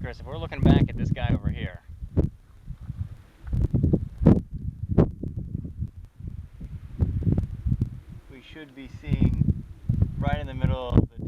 Chris, if we're looking back at this guy over here, we should be seeing right in the middle of the two